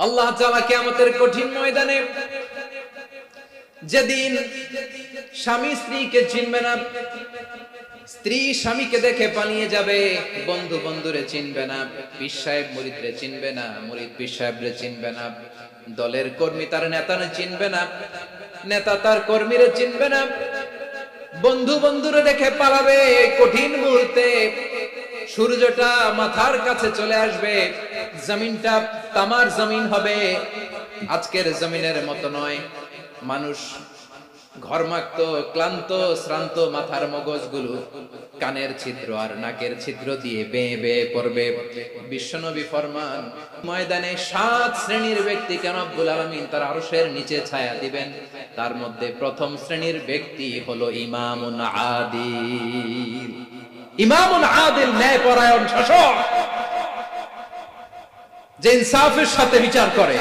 আল্লাহ তাআলা কিয়ামতের কঠিন ময়দানে যেদিন স্বামী স্ত্রীকে চিনবে না, স্ত্রী স্বামীকে দেখে পালিয়ে যাবে, বন্ধু বন্ধুরে চিনবে না, পীর সাহেব মুরিদরে চিনবে না, মুরিদ পীর সাহেবরে চিনবে না, দলের কর্মী তার নেতারে চিনবে না, নেতা তার কর্মীরে চিনবে না, বন্ধু বন্ধুরে দেখে পালাবে। কঠিন মুহূর্তে সূর্যটা মাথার কাছে চলে আসবে, জমিনটা তামার জমিন হবে, আজকের জমিনের মতো নয়। মানুষ ঘর্মাক্ত, ক্লান্ত, শ্রান্ত মাথার মগজগুলো কানের ছিদ্র আর নাকের ছিদ্র দিয়ে বেয়ে বেয়ে পড়বে। বিশ্বনবী ফরমান, ময়দানে 7 শ্রেণীর ব্যক্তিকে রব্বুল আলামিন তার আরশের নিচে ছায়া দিবেন। তার মধ্যে প্রথম শ্রেণীর ব্যক্তি হলো ইমামুন আদিল। ইমামুন আদিল, ন্যায়পরায়ণ শাসক, যে ইনসাফের সাথে বিচার করে,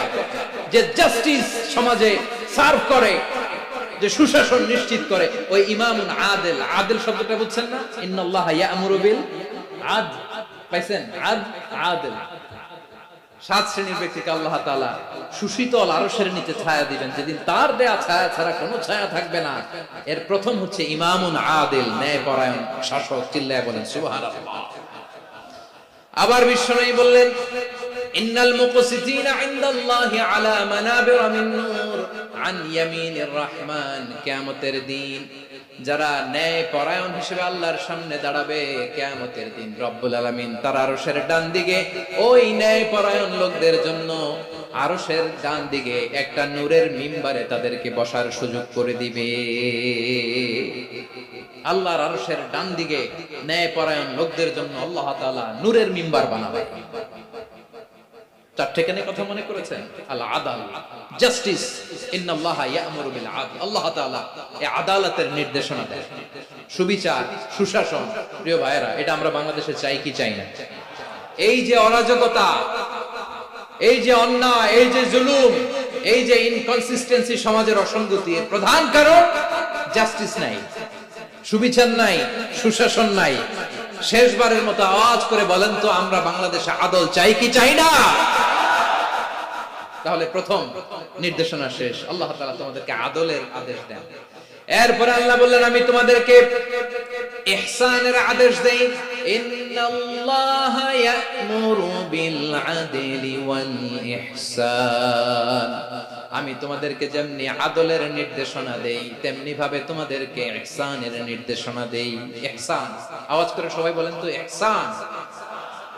যে জাস্টিস সমাজে সার্ভ করে, যে সুশাসন নিশ্চিত করে, ওই ইমামুন আদিল। আদিল শব্দটা বুঝছেন না? ইন্নাল্লাহা ইয়া'মুরু বিল আদল। পাইছেন? আদিল। 7 শ্রেণীর ব্যক্তিকে আল্লাহ তাআলা সুশীতল আরশের নিচে ছায়া দিবেন, যেদিন তার দেয়া ছায়া ছাড়া কোনো ছায়া থাকবে না। এর প্রথম হচ্ছে ইমামুন আদিল, ন্যায়পরায়ণ শাসক। চিল্লায় বলেন সুবহানাল্লাহ। আবার বিশ্বনবী বললেন, ইন্নাল মুকসিতিনা ইনদাল্লাহি আলা মানাবির মিন নূর আন ইয়ামিনির রহমান। কিয়ামতের দিন যারা ন্যায়পরায়ণ হিসেবে আল্লাহর সামনে দাঁড়াবে, কিয়ামতের দিন রব্বুল আলামিন তার আরশের ডান দিকে ওই ন্যায়পরায়ণ লোকদের জন্য আরশের ডান দিকে একটা নূরের মিম্বারে তাদেরকে বসার সুযোগ করে দিবে। আল্লাহর আরশের ডান দিকে ন্যায়পরায়ণ লোকদের জন্য আল্লাহ তাআলা নূরের মিম্বার বানাবে। চারটেখানে কথা মনে করেছেন? আল আদাল, জাস্টিস। ইন্নাল্লাহা ইয়া'মুরু বিল আদল। আল্লাহ তাআলা এই আদালতের নির্দেশনা দেন, সুবিচার, সুশাসন। প্রিয় ভাইয়েরা, এটা আমরা বাংলাদেশে চাই কি চাই না? এই যে অরাজকতা, এই যে অন্যায়, এই যে জুলুম, এই যে ইনকনসিস্টেন্সি, সমাজের অসঙ্গতি, এর প্রধান কারণ জাস্টিস নাই, সুবিচার নাই, সুশাসন নাই। শেষবারের মতো আওয়াজ করে বলেন তো, আমরা বাংলাদেশে আদল চাই কি চাই না? তাহলে প্রথম নির্দেশনা শেষ। আল্লাহ তাআলা তোমাদেরকে আদলের আদেশ দেন। এরপরে আল্লাহ বললেন, আমি তোমাদেরকে ইহসানের আদেশ দেই। ইন্নাল্লাহা ইয়া'মুরু বিল আদলি ওয়াল ইহসান। আমি তোমাদেরকে যেমনি আদলের নির্দেশনা দেই, তেমনি ভাবে তোমাদেরকে ইহসানের নির্দেশনা দেই। ইহসান, আওয়াজ করে সবাই বলেন তো ইহসান।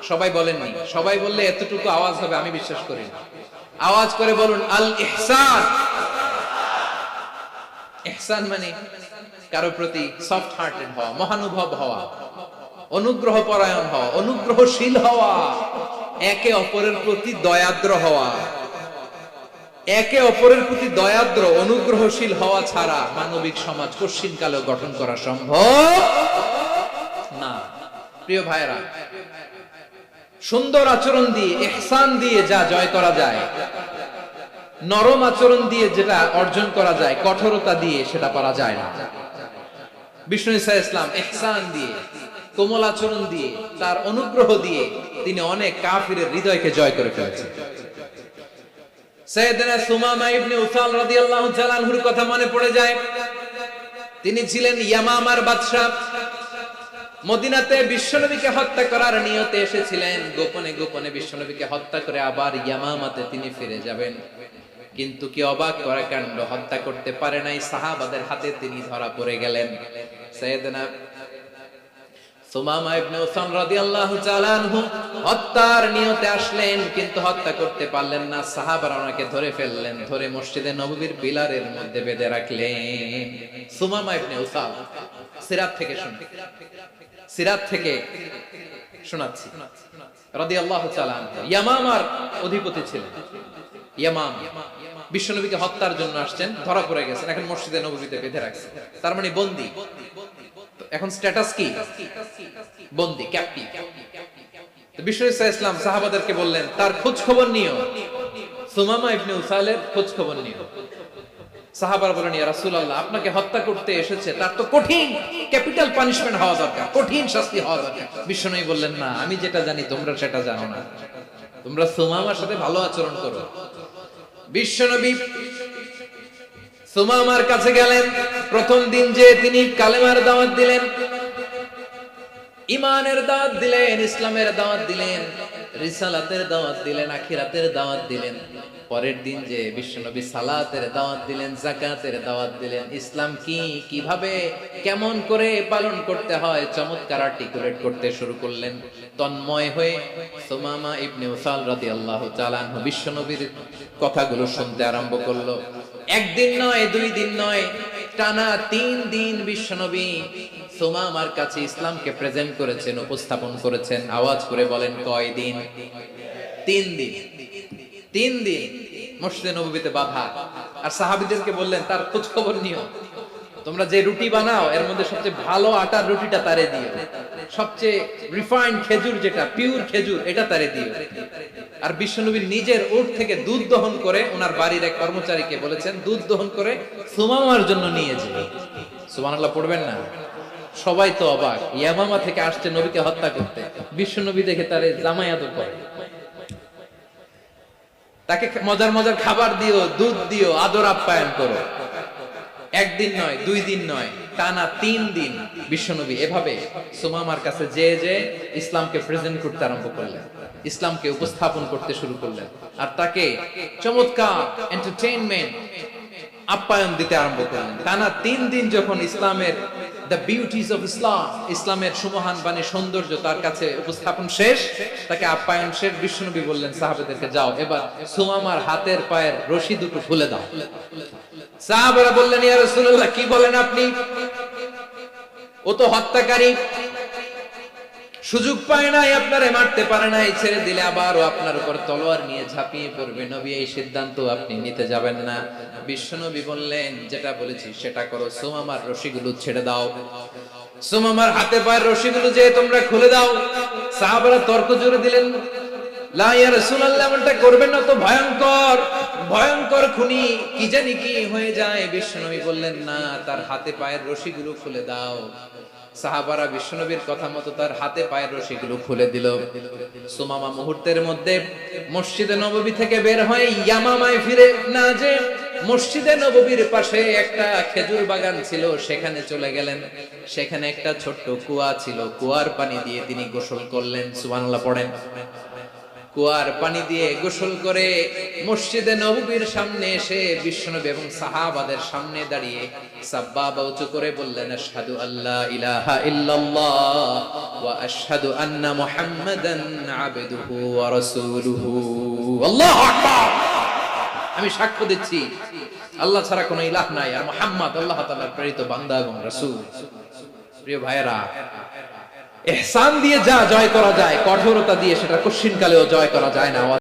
সবাই বলেননি? সবাই বললে এতটুকু আওয়াজ হবে আমি বিশ্বাস করি না। আওয়াজ করে বলুন আল ইহসান। ইহসান মানে কারো প্রতি সফট হার্টেড হওয়া, মহানুভব হওয়া, অনুগ্রহ পরায়ণ হওয়া, অনুগ্রহশীল হওয়া, একে অপরের প্রতি দয়াদ্র হওয়া। একে অপরের প্রতি দয়াদ্র, অনুগ্রহশীল হওয়া ছাড়া মানবিক সমাজ কশিনকালেও গঠন করা সম্ভব না। প্রিয় ভাইরা, সুন্দর আচরণ দিয়ে, ইহসান দিয়ে যা জয় করা যায়, নরম আচরণ দিয়ে যেটা অর্জন করা যায়, কঠোরতা দিয়ে সেটা পারা যায় না। বিষ্ণু ঈসা ইসলাম ইহসান দিয়ে, কোমল আচরণ দিয়ে, তার অনুগ্রহ দিয়ে তিনি অনেক কাফিরের হৃদয়কে জয় করে ফেলেছেন। সাইয়েদনা সুমামা ইবনে উসাল রাদিয়াল্লাহু তাআলা আনহুর কথা মনে পড়ে যায়। তিনি ছিলেন ইয়ামামার বাদশা। মদিনাতে বিশ্বনবীকে হত্যা করার নিয়তে এসেছিলেন। গোপনে গোপনে বিশ্বনবীকে হত্যা করে আবার ইয়ামামাতে তিনি ফিরে যাবেন। কিন্তু কি অবাক করা কাণ্ড, হত্যা করতে পারে নাই, সাহাবাদের হাতে তিনি ধরা পড়ে গেলেন। সাইয়েদনা সুমামা ইবনে উসাল রাদিয়াল্লাহু তাআলা আনহু হত্যার নিয়তে আসলেন, কিন্তু হত্যা করতে পারলেন না। সাহাবারা ওনাকে ধরে ফেললেন, ধরে মসজিদে নববীর পিলারের মধ্যে বেঁধে রাখলেন। সুমামা ইবনে উসাল, সিরাত থেকে শুনুন, সিরাত থেকে শোনাচ্ছি। রাদিয়াল্লাহু তাআলা আনহু ইয়ামামার অধিপতি ছিলেন। ইয়ামাম বিশ্বনবীকে হত্যার জন্য আসছেন, ধরা পড়ে গেছেন, এখন মসজিদে নববীতে বেঁধে রাখছে, তার মানে বন্দী। এখন স্ট্যাটাস কি? বন্দী, ক্যাপ্টিভ। বিষ্ণু ঈসা ইসলাম সাহাবাদেরকে বললেন, তার খোঁজ খবর নিও, সুমামা ইবনে উসালের খোঁজ খবর নিও। সাহাবারা বলেন, ইয়া রাসূলুল্লাহ, আপনাকে হত্যা করতে এসেছে, তার তো কঠিন ক্যাপিটাল পানিশমেন্ট হওয়া দরকার, কঠিন শাস্তি হওয়া দরকার। বিশ্বনবী বললেন, না, আমি যেটা জানি তোমরা সেটা জানো না। তোমরা সুমামার সাথে ভালো আচরণ করো, বিশ্বনবী সুমামার কাছে গেলেন। প্রথম দিন যে তিনি কালেমার দাওয়াত দিলেন, ইমানের দাওয়াত দিলেন, ইসলামের দাওয়াত দিলেন, রিসালাতের দাওয়াত দিলেন, আখিরাতের দাওয়াত দিলেন। পরের দিন যে বিশ্বনবী সালাতের দাওয়াত দিলেন, যাকাতের দাওয়াত দিলেন, ইসলাম কি, কিভাবে, কেমন করে পালন করতে হয় চমৎকার আর্টিকুলেট করতে শুরু করলেন। তন্ময় হয়ে সুমামা ইবনে উসাল রাদিয়াল্লাহু তাআলা আনহু বিশ্বনবীর কথাগুলো শুনতে আরম্ভ করলো। একদিন নয়, দুই দিন নয়, টানা 3 দিন বিশ্বনবী সুমামার কাছে ইসলামকে প্রেজেন্ট করেছেন, উপস্থাপন করেছেন। আওয়াজ করে বলেন, কয় দিন? 3 দিন। 3 দিন মসজিদে নববীতে বাধা। আর সাহাবীদেরকে বললেন, তার খোঁজ খবর নিও, তোমরা যে রুটি বানাও এর মধ্যে সবচেয়ে ভালো আটার রুটিটা তারে দিও, সবচেয়ে রিফাইন্ড খেজুর, যেটা পিওর খেজুর, এটা তারে দিও। আর বিশ্বনবী নিজের উট থেকে দুধ দহন করে ওনার বাড়ির এক কর্মচারীকে বলেছেন, দুধ দহন করে সুমামার জন্য নিয়ে যাবে। সুবহানাল্লাহ পড়বেন না? সবাই তো অবাক, ইয়ামামা থেকে আসছে নবীকে হত্যা করতে, বিশ্বনবী দেখে তারে জামাই আদর করে, তাকে মজার মজার খাবার দিও, দুধ দিও, আদর আপ্যায়ন করো। একদিন নয়, 2 দিন নয়, টানা 3 দিন বিশ্বনবী এভাবে সুমামার কাছে যে ইসলামকে প্রেজেন্ট করতে আরম্ভ করলেন, ইসলামকে উপস্থাপন করতে শুরু করলেন। আর তাকে চমৎকার এন্টারটেইনমেন্ট, আপ্যায়ন দিতে আরম্ভ করলেন। টানা 3 দিন যখন ইসলামের দ্য বিউটিজ অফ ইসলাম, ইসলামের সুমহান বাণী, সৌন্দর্য তার কাছে উপস্থাপন শেষ, তাকে আপ্যায়ন শেষ, বিশ্বনবী বললেন সাহাবাদেরকে, যাও এবার সুমামার হাতের পায়ের রশি দুটো খুলে দাও। সাহাবারা বললেন, ইয়া রাসূলুল্লাহ, কি বলেন আপনি? ও তো হত্যাকারী, সুযোগ পায় নাই, আপনারে মারতে পারে নাই, ছেড়ে দিলে আবার ও আপনার উপর তলোয়ার নিয়ে ঝাঁপিয়ে পড়বে। নবী, এই সিদ্ধান্ত আপনি নিতে যাবেন না। বিশ্বনবী বললেন, যেটা বলেছি সেটা করো, সুমামার রশিগুলো ছেড়ে দাও, সুমামার হাতে পায়ের রশিগুলো যে তোমরা খুলে দাও। সাহাবারা তর্ক জুড়ে দিলেন, লা ইয়া রাসূলুল্লাহ, এমনটা করবেন না, তো ভয়ঙ্কর, ভয়ঙ্কর খুনি, কি জানি কি হয়ে যায়। বিশ্বনবী বললেন, না, তার হাতে পায়ের রশিগুলো খুলে দাও। সাহাবারা বিশ্বনবীর কথা মতো তার হাতে পায়ের রশিগুলো খুলে দিল। সুমামা মুহূর্তের মধ্যে মসজিদে নববী থেকে বের হয়ে ইয়ামামায় ফিরে না যে মসজিদে নববীর পাশে একটা খেজুর বাগান ছিল, সেখানে চলে গেলেন। সেখানে একটা ছোট্ট কুয়া ছিল, কুয়ার পানি দিয়ে তিনি গোসল করলেন। সুবহানাল্লাহ পড়েন। কুয়ার পানি দিয়ে গোসল করে মসজিদে নববীর সামনে এসে বিশ্বনবী এবং সাহাবাদের সামনে দাঁড়িয়ে সাব্বাবা উঁচু করে বললেন, আশহাদু আল্লা ইলাহা ইল্লাল্লাহ ওয়া আশহাদু আন্না মুহাম্মাদান আবদুহু ওয়া রাসূলুহু। আল্লাহু আকবার। আমি সাক্ষ্য দিচ্ছি আল্লাহ ছাড়া কোনো ইলাহ নাই, আর মুহাম্মদ আল্লাহ তাআলার প্রেরিত বান্দা এবং রাসূল। প্রিয় ভাইয়েরা, ইহসান দিয়ে যা জয় করা যায়, কঠোরতা দিয়ে সেটা কঠিন কালেও জয় করা যায় না।